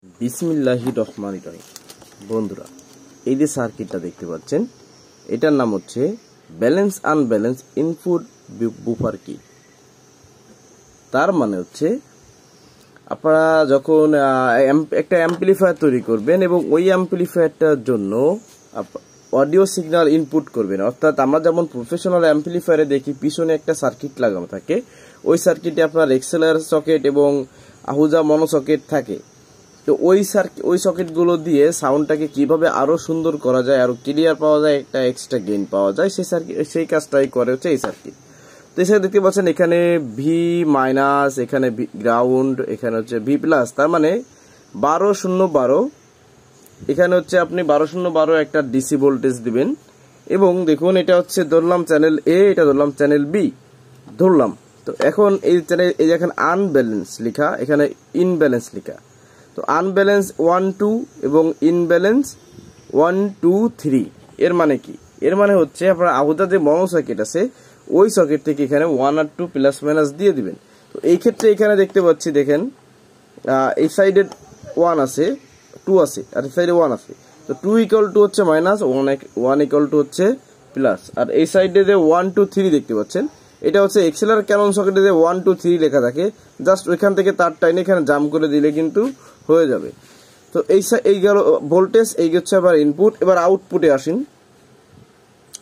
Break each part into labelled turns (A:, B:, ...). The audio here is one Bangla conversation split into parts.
A: বিসমিল্লাহির রহমানির রহিম। বন্ধুরা, এই যে সার্কিটটা দেখতে পাচ্ছেন, এটার নাম হচ্ছে ব্যালেন্স আনব্যালেন্স ইনপুট বুফার কি। তার মানে হচ্ছে আপনারা যখন একটা অ্যাম্পলিফায়ার তৈরি করবেন এবং ওই অ্যাম্পলিফায়ারটার জন্য অডিও সিগন্যাল ইনপুট করবেন, অর্থাৎ আমরা যেমন প্রফেশনাল অ্যাম্পলিফায়ারে দেখি পিছনে একটা সার্কিট লাগানো থাকে, ওই সার্কিটে আপনার এক্সেলার সকেট এবং আহুজা মনো সকেট থাকে। তো ওই সকেটগুলো দিয়ে সাউন্ডটাকে কিভাবে আরো সুন্দর করা যায়, আরো ক্লিয়ার পাওয়া যায়, একটা এক্সট্রা গেইন পাওয়া যায়, সেই কাজটাই করে হচ্ছে এই সার্কিট। তো এখানে দেখতে পাচ্ছেন এখানে ভি মাইনাস, এখানে গ্রাউন্ড, এখানে হচ্ছে ভি প্লাস, তার মানে 12-0-12। এখানে হচ্ছে আপনি 12-0-12 একটা ডিসি ভোল্টেজ দিবেন এবং দেখুন এটা হচ্ছে ধরলাম চ্যানেল এ, এটা ধরলাম চ্যানেল বি ধরলাম। তো এখন এই চ্যানেল এই যেখানে আনব্যালেন্স লেখা, এখানে ইনব্যালেন্স লেখা। তো আনব্যালেন্স 1-2 এবং ইনব্যালেন্স 1-2-3 এর মানে কি? এর মানে হচ্ছে আপনার আহুদা যে মনো সকেট আছে ওই সকেট থেকে এখানে 1 আর 2 প্লাস মাইনাস দিয়ে দিবেন। তো এই ক্ষেত্রে এখানে দেখতে পাচ্ছি, দেখেন এই সাইডে 1 আছে, 2 আছে, আর এই সাইডে 1 আছে। তো 2 = হচ্ছে মাইনাস, 1 = হচ্ছে প্লাস। আর এই সাইডে যে 1-2-3 দেখতে পাচ্ছেন, এটা হচ্ছে এক্সেলার ক্যানন সকেটে যে 1-2-3 লেখা থাকে, জাস্ট ওইখান থেকে তার টাইনে এখানে জাম করে দিলে কিন্তু হয়ে যাবে। তো এই গেল ভোল্টেজ, এই হচ্ছে আবার ইনপুট। এবার আউটপুটে আসেন।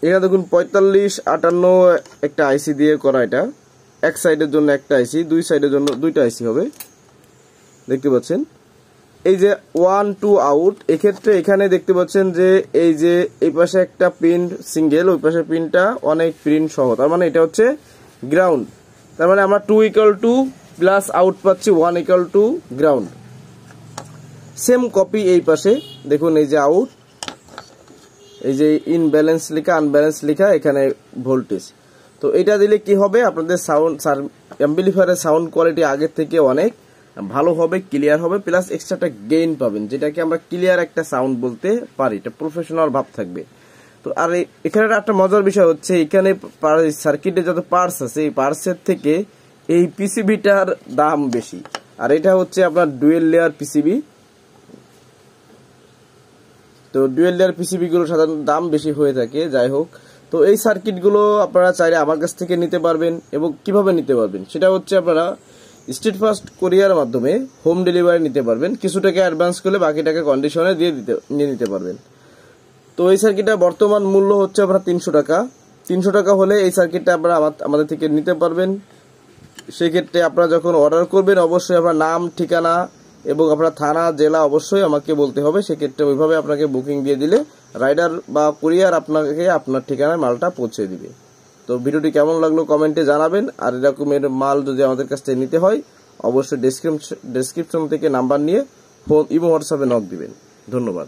A: এখানে দেখুন 45-58 একটা আইসি দিয়ে করা, এটা এক সাইডের জন্য একটা আইসি, দুই সাইডের জন্য দুইটা আইসি হবে, দেখতে পাচ্ছেন। এই যে 1-2 আউট, এক্ষেত্রে এখানে দেখতে পাচ্ছেন যে এই যে এই পাশে একটা পিন সিঙ্গেল, ওই পাশে পিনটা অনেক পিন সহ, তার মানে এটা হচ্ছে গ্রাউন্ড। তার মানে আমরা 2 প্লাস আউট পাচ্ছি, 1 গ্রাউন্ড। সেম কপি এই পাশে দেখুন, এই যে আউট, এই যে ইনব্যালেন্স লেখা, আনব্যালেন্স লেখা, এখানে ভোল্টেজ। তো এটা দিলে কি হবে, আপনাদের সাউন্ড অ্যাম্পলিফায়ারের সাউন্ড কোয়ালিটি আগের থেকে অনেক ভালো হবে, ক্লিয়ার হবে, প্লাস এক্সট্রা একটা গেইন পাবেন, যেটাকে আমরা ক্লিয়ার একটা সাউন্ড বলতে পারি, এটা প্রফেশনাল ভাব থাকবে। তো আর এখানে একটা মজার বিষয় হচ্ছে, এখানে সার্কিটে যত পার্টস আছে এই পার্টসের থেকে এই পিসিবিটার দাম বেশি, আর এটা হচ্ছে আপনার ডুয়েল লেয়ার পিসিবি। তো ডুয়েল লেয়ার পিসিবি গুলো সাধারণত দাম বেশি হয়ে থাকে। যাই হোক, তো এই সার্কিট গুলো আপনারা চাইলে আমার কাছ থেকে নিতে পারবেন, এবং কিভাবে নিতে পারবেন সেটা হচ্ছে আপনারা স্ট্রিট ফাস্ট কোরিয়ার মাধ্যমে হোম ডেলিভারি নিতে পারবেন। কিছু টাকা অ্যাডভান্স করলে বাকি টাকা কন্ডিশনে নিয়ে নিতে পারবেন। তো এই সার্কিটটা বর্তমান মূল্য হচ্ছে আপনার 300 টাকা। 300 টাকা হলে এই সার্কিটটা আপনারা আমাদের থেকে নিতে পারবেন। সেক্ষেত্রে আপনারা যখন অর্ডার করবেন অবশ্যই আপনার নাম, ঠিকানা এবং আপনার থানা, জেলা অবশ্যই আমাকে বলতে হবে। সেক্ষেত্রে ওইভাবে আপনাকে বুকিং দিয়ে দিলে রাইডার বা কুরিয়ার আপনাকে আপনার ঠিকানায় মালটা পৌঁছে দিবে। তো ভিডিওটি কেমন লাগলো কমেন্টে জানাবেন। আর এরকমের মাল যদি আমাদের কাছ থেকে নিতে হয় অবশ্যই ডেসক্রিপশন থেকে নাম্বার নিয়ে ফোন, ইমো, হোয়াটসঅ্যাপে নক দিবেন। ধন্যবাদ।